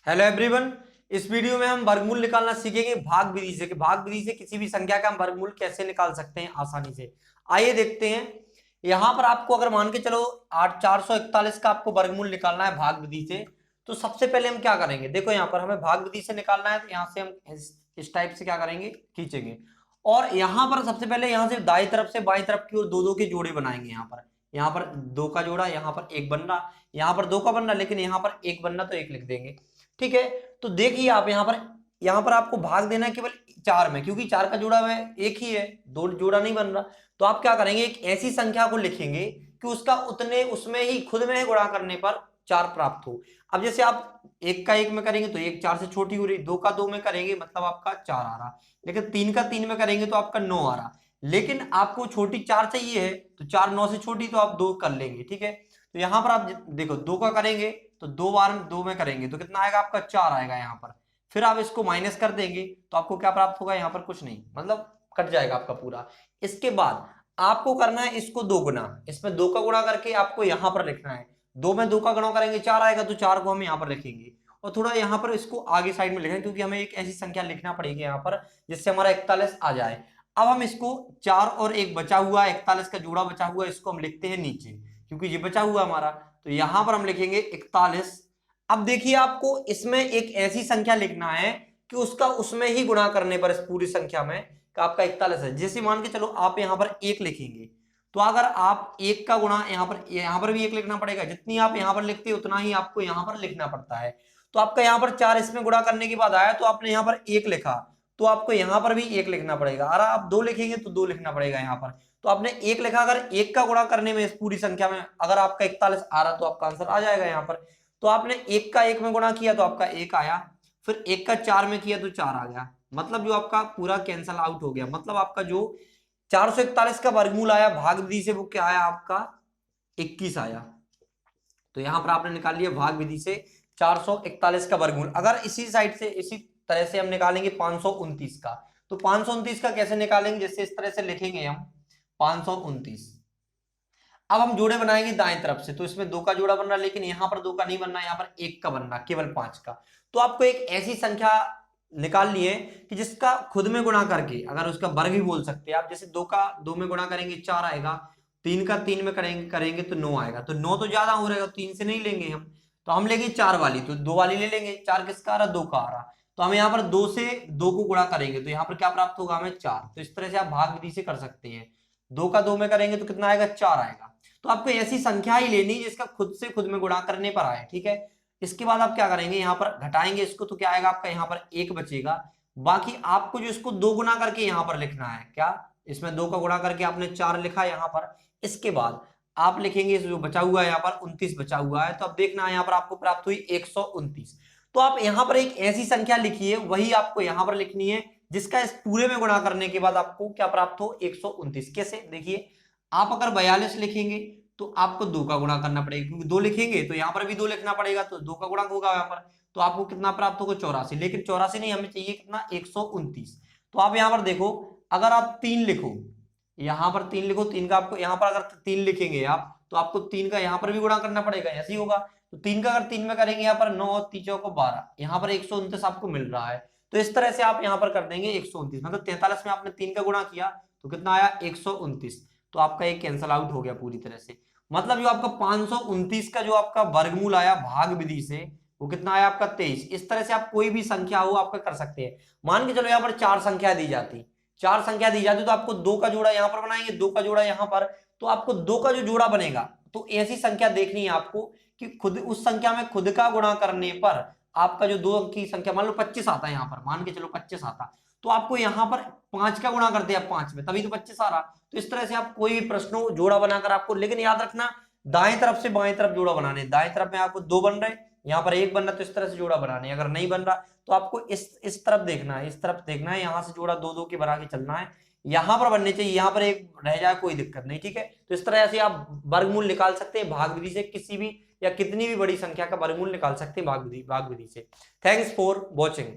Hello everyone. इस video में हम वर्गमूल निकालना सीखेंगे भाग विधि से कि भाग विधि से किसी भी संख्या का हम वर्गमूल कैसे निकाल सकते हैं आसानी से। आइए देखते हैं। यहां पर आपको अगर मान के चलो 441 का आपको वर्गमूल निकालना है भाग विधि से, तो सबसे पहले हम क्या करेंगे, देखो यहां पर हमें भाग विधि से निकालना है, तो यहां से हम इस टाइप से क्या करेंगे, खींचेंगे। और यहां पर सबसे पहले यहां से दाई तरफ से बाई तरफ की ओर दो दो के जोड़े बनाएंगे। यहाँ पर दो का जोड़ा, यहाँ पर एक बन रहा, यहाँ पर दो का बन रहा, लेकिन यहाँ पर एक बनना तो एक लिख देंगे। ठीक है, तो देखिए आप यहाँ पर आपको भाग देना है केवल चार में, क्योंकि चार का जोड़ा में एक ही है, दो जोड़ा नहीं बन रहा। तो आप क्या करेंगे, एक ऐसी संख्या को लिखेंगे कि उसका उतने उसमें ही खुद में ही गुणा करने पर चार प्राप्त हो। अब जैसे आप एक का एक में करेंगे तो एक चार से छोटी हो रही, दो का दो में करेंगे मतलब आपका चार आ रहा, लेकिन तीन का तीन में करेंगे तो आपका नौ आ रहा। लेकिन आपको छोटी चार चाहिए है तो चार नौ से छोटी, तो आप दो कर लेंगे। ठीक है, तो यहां पर आप देखो दो का करेंगे तो दो बार दो में करेंगे तो कितना आएगा आपका, चार आएगा यहाँ पर। फिर आप इसको माइनस कर देंगे तो आपको क्या प्राप्त होगा, यहाँ पर कुछ नहीं, मतलब कट जाएगा आपका पूरा। इसके बाद आपको करना है इसको दो गुना, इसमें दो का गुणा करके आपको यहाँ पर लिखना है। दो में दो का गुणा करेंगे चार आएगा, तो चार को हम यहाँ पर लिखेंगे और थोड़ा यहाँ पर इसको आगे साइड में लिखेंगे, क्योंकि हमें एक ऐसी संख्या लिखना पड़ेगी यहाँ पर जिससे हमारा 41 आ जाए। अब हम इसको चार और एक बचा हुआ 41 का जोड़ा बचा हुआ, इसको हम लिखते हैं नीचे, क्योंकि ये बचा हुआ हमारा, तो यहां पर हम लिखेंगे 41। अब देखिए आपको इसमें एक ऐसी संख्या लिखना है कि उसका उसमें ही गुणा करने पर इस पूरी संख्या में का आपका 41 है। जैसे मान के चलो आप यहां पर एक लिखेंगे, तो अगर आप एक का गुणा यहाँ पर भी एक लिखना पड़ेगा, जितनी आप यहां पर लिखते हैं उतना ही आपको यहां पर लिखना पड़ता है। तो आपका यहाँ पर चार इसमें गुणा करने के बाद आया, तो आपने यहाँ पर एक लिखा, तो आपको यहाँ पर भी एक लिखना पड़ेगा। अगर आप दो लिखेंगे तो दो लिखना पड़ेगा यहाँ पर। तो आपने एक लिखा, अगर एक का गुणा करने में इस पूरी संख्या में अगर आपका 41 आ रहा तो आपका आंसर आ जाएगा यहाँ पर। तो आपने एक का एक में गुणा किया तो आपका एक आया, फिर एक का चार में किया तो चार आ गया, मतलब जो आपका पूरा कैंसल आउट हो गया। मतलब आपका जो 441 का वर्गमूल आया भाग विधि से वो क्या आया आपका, 21 आया। तो यहां पर आपने निकाल लिया भाग विधि से 441 का वर्गमूल। अगर इसी साइड से इसी तरह से हम निकालेंगे 529 का, तो 529 का कैसे निकालेंगे, जैसे इस तरह से लिखेंगे हम 529। अब हम जोड़े बनाएंगे दाएं तरफ से, तो इसमें दो का जोड़ा बन रहा है, लेकिन यहां पर दो का नहीं बनना, यहां पर एक का बनना, केवल पांच का। तो आपको एक ऐसी संख्या निकालनी है कि जिसका खुद में गुणा करके, अगर उसका वर्ग भी बोल सकते हैं आप, जैसे दो का दो में गुणा करेंगे चार आएगा, तीन का तीन में करेंगे तो नौ आएगा। तो नौ तो ज्यादा हो रहेगा, तीन से नहीं लेंगे हम, तो हम लेंगे चार वाली, तो दो वाली ले लेंगे। चार किसका आ रहा, दो का आ रहा, तो हम यहाँ पर दो से दो को गुणा करेंगे तो यहाँ पर क्या प्राप्त होगा हमें, चार। तो इस तरह से आप भाग विधि से कर सकते हैं। दो का दो में करेंगे तो कितना आएगा, चार आएगा। तो आपको ऐसी संख्या ही लेनी जिसका खुद से खुद में गुणा करने पर आए। ठीक है, इसके बाद आप क्या करेंगे, यहाँ पर घटाएंगे इसको, तो क्या आएगा आपका, यहाँ पर एक बचेगा। बाकी आपको जो इसको दो गुना करके यहाँ पर लिखना है, क्या इसमें दो का गुणा करके आपने चार लिखा यहाँ पर। इसके बाद आप लिखेंगे जो बचा हुआ है यहाँ पर 29 बचा हुआ है, तो अब देखना है यहाँ पर आपको प्राप्त हुई 129। तो आप यहाँ पर एक ऐसी संख्या लिखिए, वही आपको यहाँ पर लिखनी है जिसका इस पूरे में गुणा करने के बाद आपको क्या प्राप्त हो, 129। कैसे, देखिए आप अगर 42 लिखेंगे तो आपको दो का गुणा करना पड़ेगा, क्योंकि दो लिखेंगे तो यहाँ पर भी दो लिखना पड़ेगा, तो दो का गुणा होगा यहाँ पर, तो आपको कितना प्राप्त होगा, 84। लेकिन 84 नहीं, हमें चाहिए कितना, 129। तो आप यहाँ पर देखो, अगर आप तीन लिखो, यहाँ पर तीन लिखो, तीन का आपको यहाँ पर अगर तीन लिखेंगे आप तो आपको तीन का यहाँ पर भी गुणा करना पड़ेगा, ऐसे ही होगा। तो तीन का अगर तीन में करेंगे यहाँ पर 9 और 3 को 12, यहाँ पर 129 आपको मिल रहा है। तो इस तरह से आप यहाँ पर कर देंगे 129, मतलब 43 में आपने तीन का गुणा किया तो कितना आया, 129। तो आपका एक कैंसल आउट हो गया पूरी तरह से। मतलब जो आपका 529 का जो आपका वर्गमूल आया भाग विधि से वो कितना आया आपका, 23। इस तरह से आप कोई भी संख्या हो आपका कर सकते हैं। मान के चलो यहाँ पर चार संख्या दी जाती, तो आपको दो का जोड़ा यहाँ पर बनाएंगे, दो का जोड़ा यहाँ पर, तो आपको दो का जो जोड़ा बनेगा, तो ऐसी संख्या देखनी है आपको कि खुद उस संख्या में खुद का गुणा करने पर आपका जो दो अंक की संख्या, मान लो 25 आता है यहाँ पर, मान के चलो 25 आता, तो आपको यहाँ पर पांच का गुणा करते हैं पांच में, तभी तो 25 आ रहा। तो इस तरह से आप कोई भी प्रश्न जोड़ा बनाकर आपको, लेकिन याद रखना दाएं तरफ से बाएं तरफ जोड़ा बनाने, दाएं तरफ में आपको दो बन रहे, यहाँ पर एक बन रहा, तो इस तरह से जोड़ा बनाने। अगर नहीं बन रहा तो आपको इस तरफ देखना है, इस तरफ देखना है, यहाँ से जोड़ा दो दो के बना के चलना है, यहाँ पर बनने चाहिए, यहाँ पर एक रह जाए कोई दिक्कत नहीं। ठीक है, तो इस तरह से आप वर्गमूल निकाल सकते हैं भाग विधि से, किसी भी या कितनी भी बड़ी संख्या का वर्गमूल निकाल सकते हैं भाग विधि से। Thanks for watching.